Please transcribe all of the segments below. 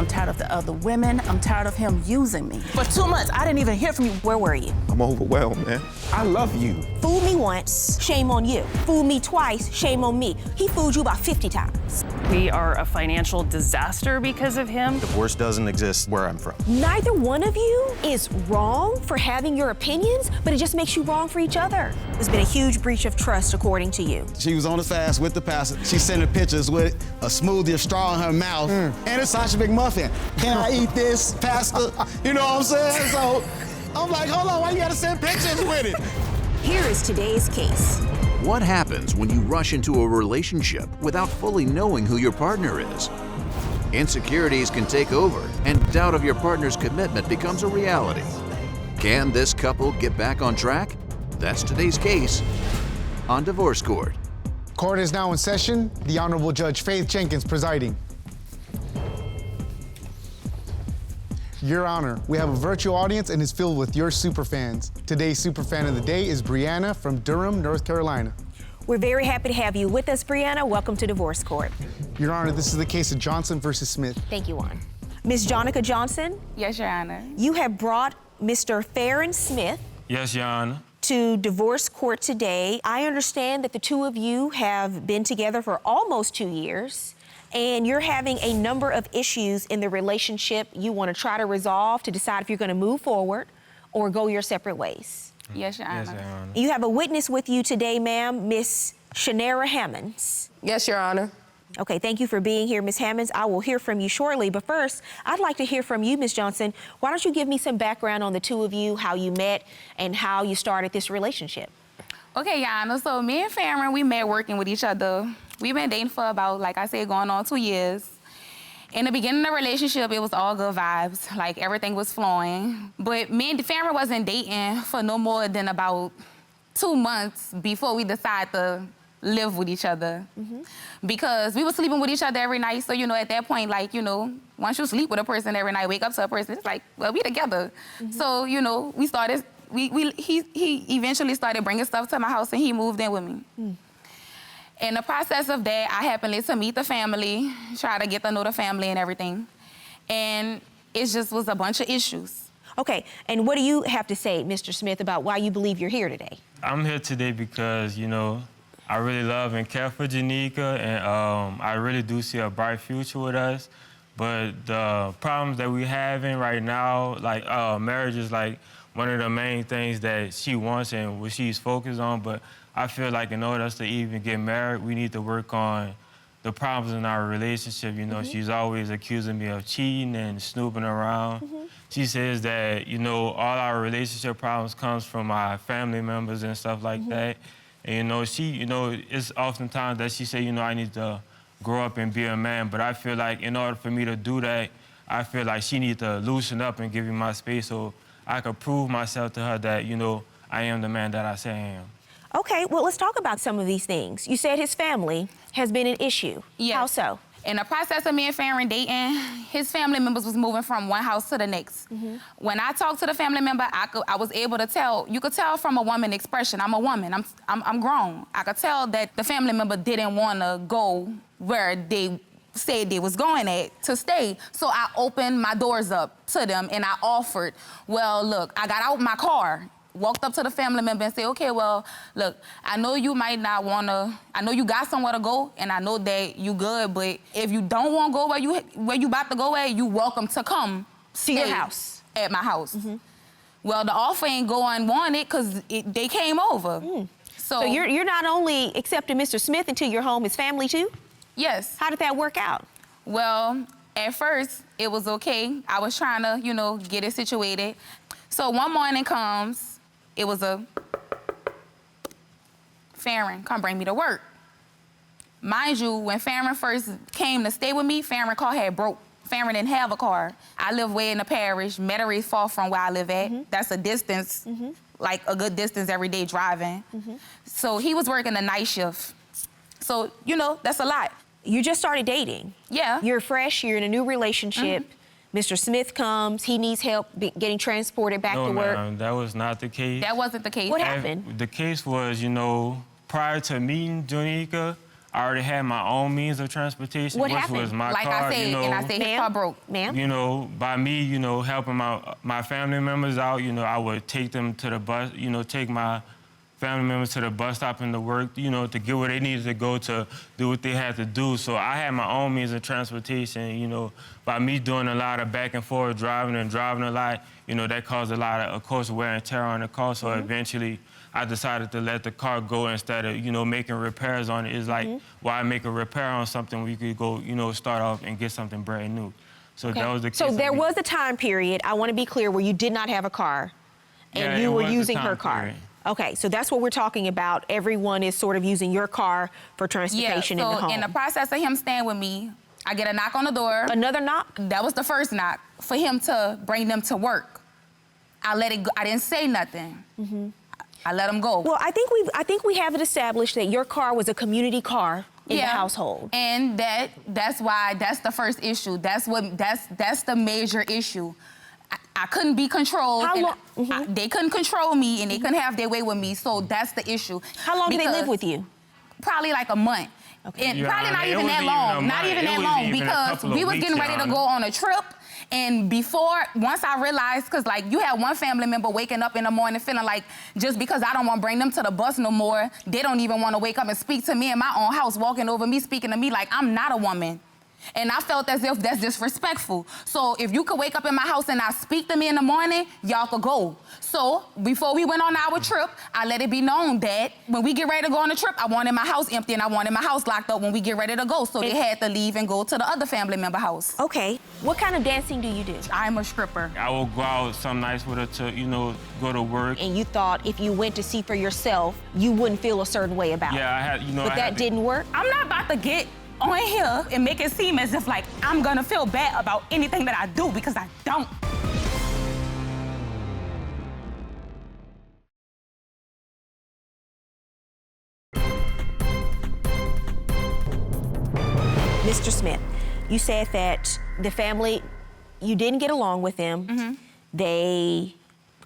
I'm tired of the other women. I'm tired of him using me. For 2 months, I didn't even hear from you. Where were you? I'm overwhelmed, man. I love you. Fooled me once, shame on you. Fooled me twice, shame on me. He fooled you about 50 times. We are a financial disaster because of him. Divorce doesn't exist where I'm from. Neither one of you is wrong for having your opinions, but it just makes you wrong for each other. There's been a huge breach of trust, according to you. She was on the fast with the pastor. She sending pictures with a smoothie, a straw in her mouth, and a sausage McMuffin. Can I eat this, pastor? You know what I'm saying? So I'm like, hold on, why you gotta send pictures with it? Here is today's case. What happens when you rush into a relationship without fully knowing who your partner is? Insecurities can take over, and doubt of your partner's commitment becomes a reality. Can this couple get back on track? That's today's case on Divorce Court. Court is now in session. The Honorable Judge Faith Jenkins presiding. Your Honor, we have a virtual audience and it's filled with your superfans. Today's superfan of the day is Brianna from Durham, North Carolina. We're very happy to have you with us, Brianna. Welcome to Divorce Court. Your Honor, this is the case of Johnson versus Smith. Thank you, Juan. Ms. Joenica Johnson? Yes, Your Honor. You have brought Mr. Farron Smith Yes, Your Honor. to Divorce Court today. I understand that the two of you have been together for almost 2 years, and you're having a number of issues in the relationship you want to try to resolve to decide if you're going to move forward or go your separate ways. Yes, Your Honor. Yes, Your Honor. You have a witness with you today, ma'am, Miss Shanera Hammonds. Yes, Your Honor. Okay, thank you for being here, Ms. Hammonds. I will hear from you shortly, but first, I'd like to hear from you, Ms. Johnson. Why don't you give me some background on the two of you, how you met, and how you started this relationship? Okay, Your Honor. So me and Farron, we met working with each other. We've been dating for about, like I said, going on 2 years. In the beginning of the relationship, it was all good vibes. Like, everything was flowing. But me and Farron wasn't dating for no more than about 2 months before we decided to live with each other. Because we were sleeping with each other every night. So, you know, at that point, like, you know, once you sleep with a person every night, wake up to a person, it's like, well, we together. So, you know, we started, he eventually started bringing stuff to my house and he moved in with me. In the process of that, I happened to meet the family, try to get to know the family and everything. And it just was a bunch of issues. Okay, and what do you have to say, Mr. Smith, about why you believe you're here today? I'm here today because, you know, I really love and care for Joenica, and I really do see a bright future with us. But the problems that we're having right now, like marriage is like one of the main things that she wants and what she's focused on. But I feel like in order to even get married, we need to work on the problems in our relationship. You know, she's always accusing me of cheating and snooping around. She says that, you know, all our relationship problems comes from our family members and stuff like that. And, you know, it's oftentimes that she say, you know, I need to grow up and be a man. But I feel like in order for me to do that, I feel like she needs to loosen up and give me my space so I could prove myself to her that, you know, I am the man that I say I am. Okay, well, let's talk about some of these things. You said his family has been an issue. Yes. How so? In the process of me and Farron dating, his family members was moving from one house to the next. When I talked to the family member, I was able to tell, you could tell from a woman expression, I'm a woman, I'm grown. I could tell that the family member didn't want to go where they said they was going at to stay. So I opened my doors up to them and I offered, well, look, I got out my car, walked up to the family member and said, okay, well, look, I know you might not want to, I know you got somewhere to go and I know that you good, but if you don't want to go where you about to go at, you welcome to come to your house. At my house. Well, the offer ain't go unwanted because they came over. So you're not only accepting Mr. Smith into your home, his family too? Yes. How did that work out? Well, at first, it was okay. I was trying to, you know, get it situated. So one morning comes, it was a Farron, come bring me to work. Mind you, when Farron first came to stay with me, Farron's car had broke. Farron didn't have a car. I live way in the parish. Metairie is far from where I live at. That's a distance, like a good distance every day driving. So he was working the night shift. So, you know, that's a lot. You just started dating. Yeah. You're fresh, you're in a new relationship. Mr. Smith comes, he needs help getting transported back to work. No, that was not the case. That wasn't the case. What happened? The case was, you know, prior to meeting Joenica, I already had my own means of transportation, What which happened? was my Like car. I said, you know, and I said his car broke. Ma'am? you know, by me, you know, helping my family members out, you know, I would take them to the bus, you know, take my family members to the bus stop and to work, you know, to get where they needed to go to do what they had to do. So I had my own means of transportation, you know, by me doing a lot of back and forth driving a lot, you know, that caused a lot of course, wear and tear on the car. So eventually I decided to let the car go instead of, you know, making repairs on it. It's like, why make a repair on something where you could go, you know, start off and get something brand new. So that was the case. So there of me. was a time period, I want to be clear, where you did not have a car and Yeah, you it were was a using time her car. period. Okay, so that's what we're talking about. Everyone is sort of using your car for transportation in the home. In the process of him staying with me, I get a knock on the door. Another knock? That was the first knock for him to bring them to work. I let it go. I didn't say nothing. I let him go. Well, I think we have it established that your car was a community car in the household. And that's the first issue. That's the major issue. I couldn't be controlled. How long? They couldn't control me, and they couldn't have their way with me. So that's the issue. How long did they live with you? Probably like a month. Okay. And Yeah, probably not it even that wasn't even a long. Not month. even It that wasn't long even a because couple of we was weeks, getting ready to Your go Honor. on a trip. And once I realized, because like you have one family member waking up in the morning feeling like just because I don't want to bring them to the bus no more, they don't even want to wake up and speak to me in my own house, walking over me, speaking to me like I'm not a woman. And I felt as if that's disrespectful. So if you could wake up in my house and not speak to me in the morning, y'all could go. So before we went on our trip, I let it be known that when we get ready to go on the trip, I wanted my house empty and I wanted my house locked up when we get ready to go. So they had to leave and go to the other family member house. Okay. What kind of dancing do you do? I'm a stripper. I would go out some nights with her to, you know, go to work. And you thought if you went to see for yourself, you wouldn't feel a certain way about it. Yeah, I had, you know, But that didn't work? I'm not about to get on here and make it seem as if like I'm gonna feel bad about anything that I do because I don't. Mr. Smith, you said that the family, you didn't get along with them. They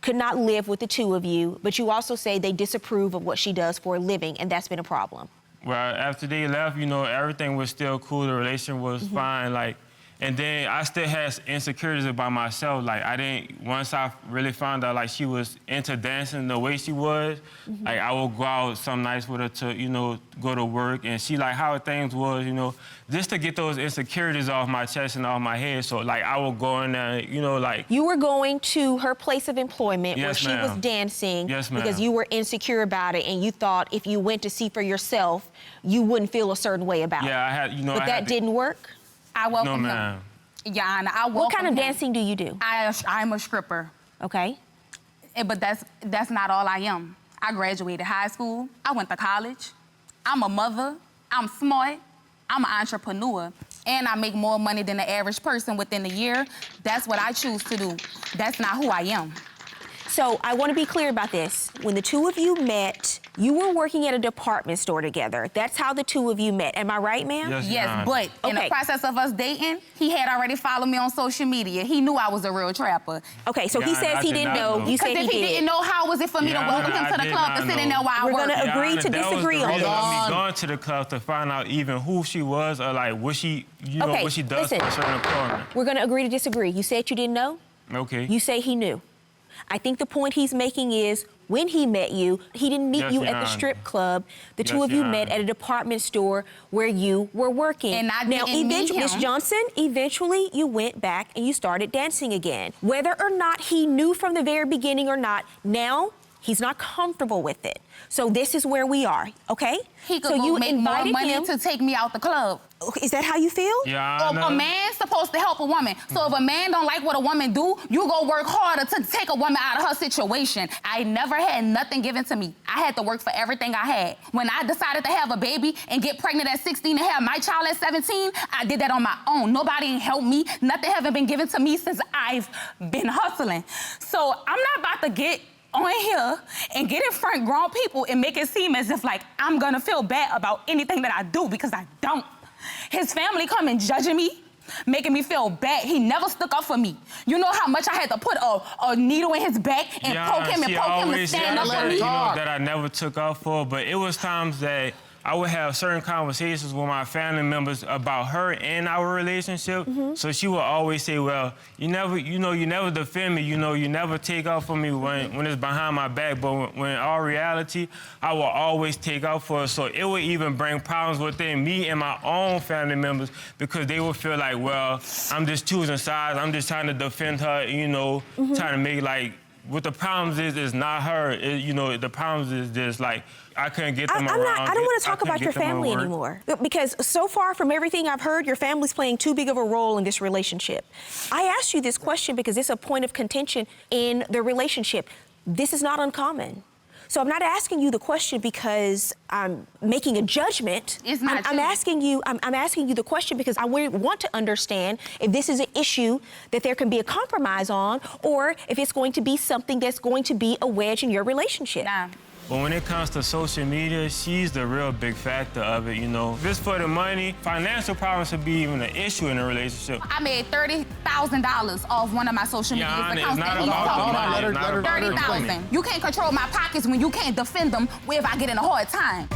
could not live with the two of you, but you also say they disapprove of what she does for a living, and that's been a problem. Well, after they left, you know, everything was still cool. The relation was fine, like, and then I still had insecurities about myself. Like, once I really found out, like, she was into dancing the way she was, like, I would go out some nights with her to, you know, go to work, and she, like, how things was, you know, just to get those insecurities off my chest and off my head. So, like, I would go in there, you know, like... You were going to her place of employment where Yes, she was ma'am. dancing Yes, ma'am. because you were insecure about it, and you thought if you went to see for yourself, you wouldn't feel a certain way about it. Yeah, I had, you know... But that didn't work? I welcome No, him. ma'am. Yana, I welcome What kind of him. dancing do you do? I'm a stripper. Okay. But that's not all I am. I graduated high school. I went to college. I'm a mother. I'm smart. I'm an entrepreneur. And I make more money than the average person within a year. That's what I choose to do. That's not who I am. So I want to be clear about this. When the two of you met, you were working at a department store together. That's how the two of you met. Am I right, ma'am? Yes, Your Yes, Honor. but in the Okay. process of us dating, he had already followed me on social media. He knew I was a real trapper. Okay, so he Yeah, says I he did didn't not know. know. You Because said if he he did. didn't know, how was it for me to Yeah, welcome him I to the did club not to sit in know. there while I We're work? gonna agree Honor, to that was disagree the on reason this. of me going to the club to find out even who she was or like what she, you know, Okay, what she does listen. for a certain employment. We're going to agree to disagree. You said you didn't know. Okay. You say he knew. I think the point he's making is when he met you, he didn't meet Yes, you Your at the Honor. strip club. The two Yes, of you Your met Honor. at a department store where you were working. And I now, didn't meet Miss him. Johnson, eventually you went back and you started dancing again. Whether or not he knew from the very beginning or not, now he's not comfortable with it. So this is where we are, okay? He could so go you make more invited money him to take me out the club. Is that how you feel? Yeah, A man's supposed to help a woman. So if a man don't like what a woman do, you go work harder to take a woman out of her situation. I never had nothing given to me. I had to work for everything I had. When I decided to have a baby and get pregnant at 16 and have my child at 17, I did that on my own. Nobody ain't helped me. Nothing haven't been given to me since I've been hustling. So I'm not about to get on here and get in front of grown people and make it seem as if like I'm gonna feel bad about anything that I do because I don't. His family come and judging me, making me feel bad. He never stuck up for me. You know how much I had to put a needle in his back and poke him and poke him to stand up for me? You know, that I never took off for, but it was times that I would have certain conversations with my family members about her and our relationship. So she would always say, well, you never defend me, you never take out for me when it's behind my back, but when in all reality, I will always take out for her. So it would even bring problems within me and my own family members because they would feel like, well, I'm just choosing sides, I'm just trying to defend her, trying to make like, what the problems is not her. The problems is just like, I couldn't get them around. I don't want to talk about your family anymore. Because so far from everything I've heard, your family's playing too big of a role in this relationship. I asked you this question because it's a point of contention in the relationship. This is not uncommon. So I'm not asking you the question because I'm making a judgment. It's not I'm asking you the question because I want to understand if this is an issue that there can be a compromise on or if it's going to be something that's going to be a wedge in your relationship. Nah. But when it comes to social media, she's the real big factor of it, If it's for the money, financial problems would be even an issue in a relationship. I made $30,000 off one of my social media accounts. It's not about the money. $30,000. You can't control my pockets when you can't defend them if I get in a hard time.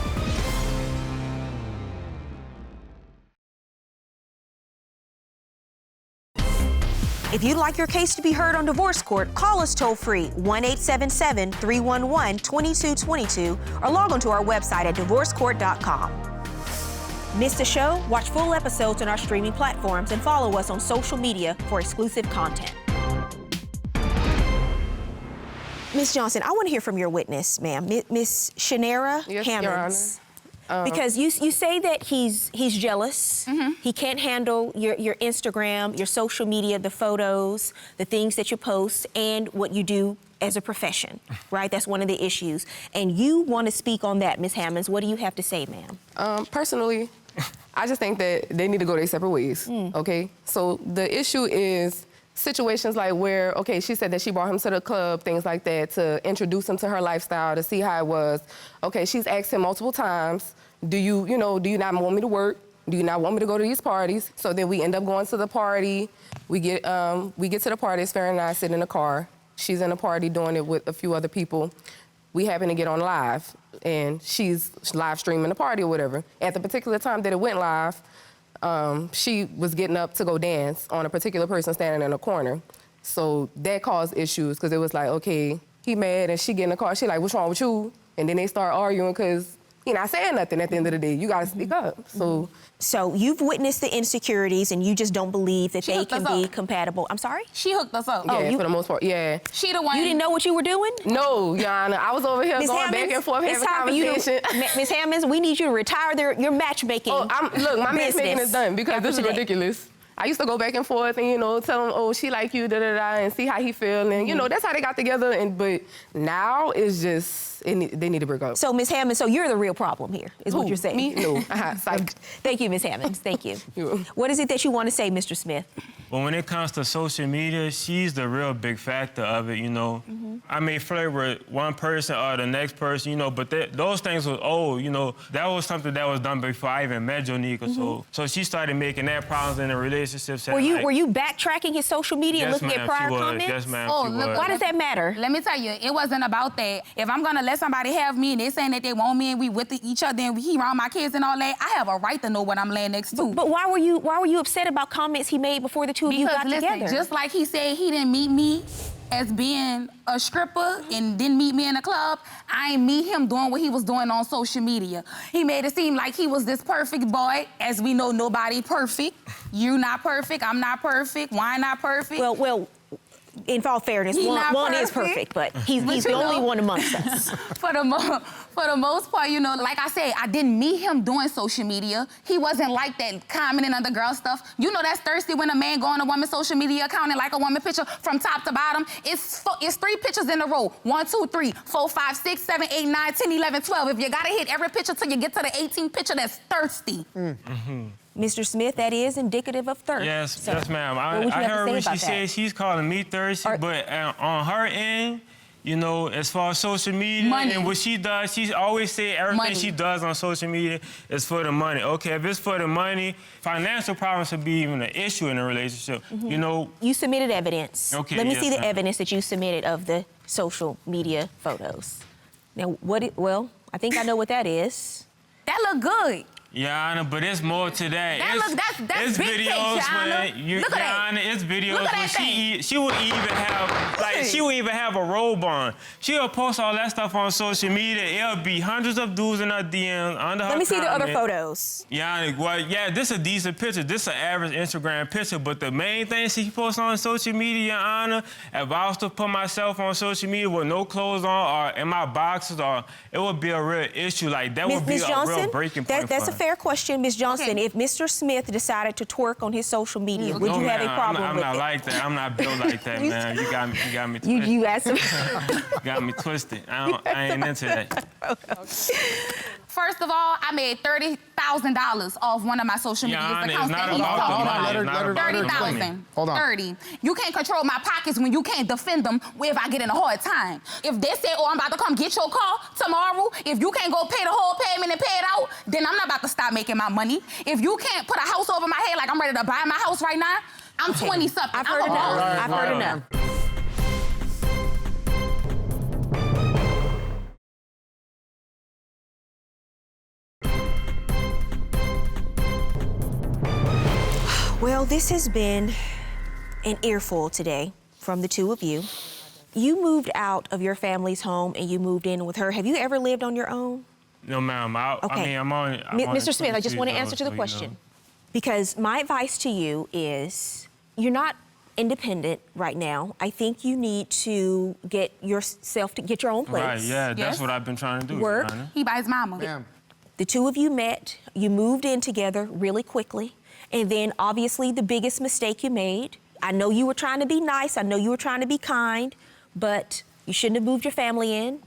If you'd like your case to be heard on divorce court, call us toll-free, 1-877-311-2222, or log on to our website at divorcecourt.com. Miss the show? Watch full episodes on our streaming platforms and follow us on social media for exclusive content. Ms. Johnson, I want to hear from your witness, ma'am, Miss Joenica Hammonds. Because you say that he's jealous. He can't handle your Instagram, your social media, the photos, the things that you post, and what you do as a profession, right? That's one of the issues. And you want to speak on that, Ms. Hammonds. What do you have to say, ma'am? Personally, I just think that they need to go their separate ways, okay? So the issue is situations like where, okay, she said that she brought him to the club, things like that, to introduce him to her lifestyle, to see how it was. Okay, she's asked him multiple times, do you not want me to work? Do you not want me to go to these parties? So then we end up going to the party. We get to the party, Farron and I sit in the car. She's in a party doing it with a few other people. We happen to get on live, and she's live streaming the party or whatever. At the particular time that it went live, she was getting up to go dance on a particular person standing in a corner. So that caused issues, because it was like, okay, he mad, and she get in the car, she like, what's wrong with you? And then they start arguing, because he not saying nothing at the end of the day. You gotta speak up. So you've witnessed the insecurities, and you just don't believe that they can be compatible. I'm sorry? She hooked us up. Yeah, for the most part, yeah. She the one. You didn't know what you were doing? No, Your Honor. I was over here going back and forth, having conversation. Ms. Hammonds, we need you to retire your matchmaking. Look, my matchmaking is done, because this is ridiculous. I used to go back and forth and, tell him, oh, she like you, da-da-da, and see how he feel. And, that's how they got together. But now it's just, they need to break up. So, Ms. Hammonds, so you're the real problem here, is what you're saying? Me? No. Thank you, Ms. Hammonds. Thank you. What is it that you want to say, Mr. Smith? Well, when it comes to social media, she's the real big factor of it, I may flirt with one person or the next person, but those things was old, That was something that was done before I even met Joenica. So she started making that problems in the relationship. Were you backtracking his social media and looking at prior comments? Yes, ma'am. Oh, look, why does that matter? Let me tell you, it wasn't about that. If I'm gonna let somebody have me and they saying that they want me and we with each other and he around my kids and all that, I have a right to know what I'm laying next to. But why were you upset about comments he made before the two of you got together? Just like he said he didn't meet me as being a stripper and didn't meet me in a club, I ain't meet him doing what he was doing on social media. He made it seem like he was this perfect boy. As we know, nobody perfect. You not perfect, I'm not perfect, why not perfect? Well, in all fairness, one is perfect, but he's the only one amongst us. For the most part, like I said, I didn't meet him doing social media. He wasn't like that, commenting on the girl stuff. That's thirsty when a man go on a woman's social media account and like a woman picture from top to bottom. It's 3 pictures in a row. 1, 2, 3, 4, 5, 6, 7, 8, 9, 10, 11, 12. If you gotta hit every picture till you get to the 18th picture, that's thirsty. Mr. Smith, that is indicative of thirst. Yes, ma'am. I heard what she said. She's calling me thirsty, but on her end, as far as social media and what she does, she always say everything she does on social media is for the money. Okay, if it's for the money, financial problems would be even an issue in a relationship. You submitted evidence. Okay, Let me see the evidence that you submitted of the social media photos. Now, well, I think I know what that is. That look good. Your Honor, but it's more to that. That's it's big videos picture, Honor. where Your Honor, it's videos Look at where that thing. she would even have she would even have a robe on. She'll post all that stuff on social media. It'll be hundreds of dudes in her DMs under her. Let me see the other comment. photos. Your Honor, well, yeah, this is a decent picture. This is an average Instagram picture, but the main thing she posts on social media, Your Honor, if I was to put myself on social media with no clothes on or in my boxes, or it would be a real issue. Like that would be a real breaking point. That's for a her. fair question, Ms. Johnson. Okay. If Mr. Smith decided to twerk on his social media, would you have a problem I'm with not it? like that. I'm not built like that, man. You got me twisted. You asked him. You got me twisted. I ain't into that. First of all, I made $30,000 off one of my social media accounts. It's not about the money. $30,000. Hold on. 30. You can't control my pockets when you can't defend them if I get in a hard time. If they say, oh, I'm about to come get your car tomorrow, if you can't go pay the whole payment and pay it out, then I'm not about to stop making my money. If you can't put a house over my head like I'm ready to buy my house right now, I'm 20-something. I've heard enough. I've heard enough. Well, this has been an earful today from the two of you. You moved out of your family's home and you moved in with her. Have you ever lived on your own? No, ma'am. Okay. I mean, I'm on Mr. Smith, I just want to answer to the so question. Because my advice to you is you're not independent right now. I think you need to get your own place. Right, yeah, that's what I've been trying to do. Work. He buys mama. Ma'am. The two of you met, you moved in together really quickly, and then obviously the biggest mistake you made, I know you were trying to be nice, I know you were trying to be kind, but you shouldn't have moved your family in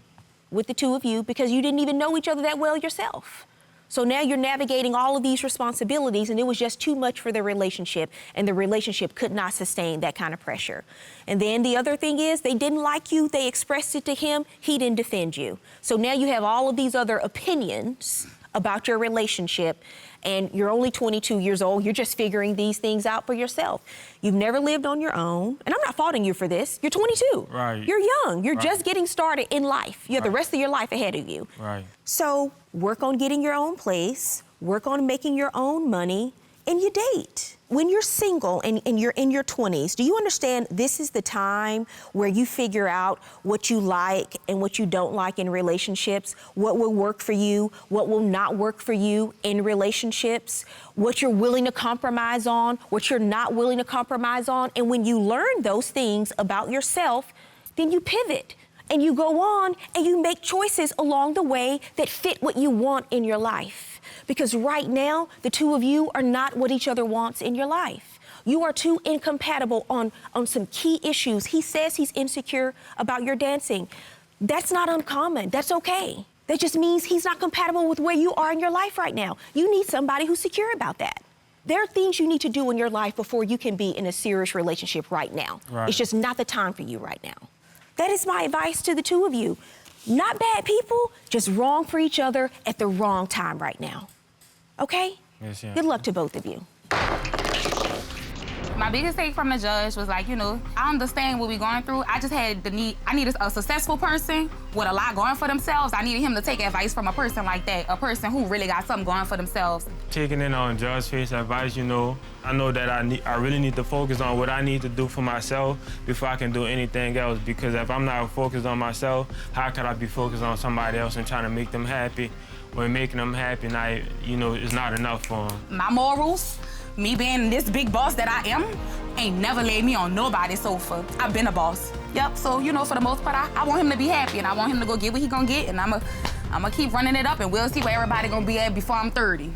with the two of you because you didn't even know each other that well yourself. So now you're navigating all of these responsibilities, and it was just too much for the relationship, and the relationship could not sustain that kind of pressure. And then the other thing is they didn't like you, they expressed it to him, he didn't defend you. So now you have all of these other opinions about your relationship, and you're only 22 years old. You're just figuring these things out for yourself. You've never lived on your own, and I'm not faulting you for this. You're 22. Right. You're young. You're just getting started in life. You have the rest of your life ahead of you. Right. So work on getting your own place, work on making your own money, and you date. When you're single and you're in your 20s, do you understand this is the time where you figure out what you like and what you don't like in relationships, what will work for you, what will not work for you in relationships, what you're willing to compromise on, what you're not willing to compromise on. And when you learn those things about yourself, then you pivot and you go on and you make choices along the way that fit what you want in your life. Because right now, the two of you are not what each other wants in your life. You are too incompatible on some key issues. He says he's insecure about your dancing. That's not uncommon. That's okay. That just means he's not compatible with where you are in your life right now. You need somebody who's secure about that. There are things you need to do in your life before you can be in a serious relationship right now. Right. It's just not the time for you right now. That is my advice to the two of you. Not bad people, just wrong for each other at the wrong time right now. Okay? Yes, yeah. Good luck to both of you. My biggest take from the judge was like, I understand what we're going through. I just had I needed a successful person with a lot going for themselves. I needed him to take advice from a person like that, a person who really got something going for themselves. Taking in on Judge Faith's advice, I know that I really need to focus on what I need to do for myself before I can do anything else. Because if I'm not focused on myself, how could I be focused on somebody else and trying to make them happy? When making them happy, it's not enough for them. My morals, me being this big boss that I am, ain't never laid me on nobody's sofa. I've been a boss. Yep, so, for the most part, I want him to be happy, and I want him to go get what he gonna get, and I'm gonna keep running it up, and we'll see where everybody gonna be at before I'm 30.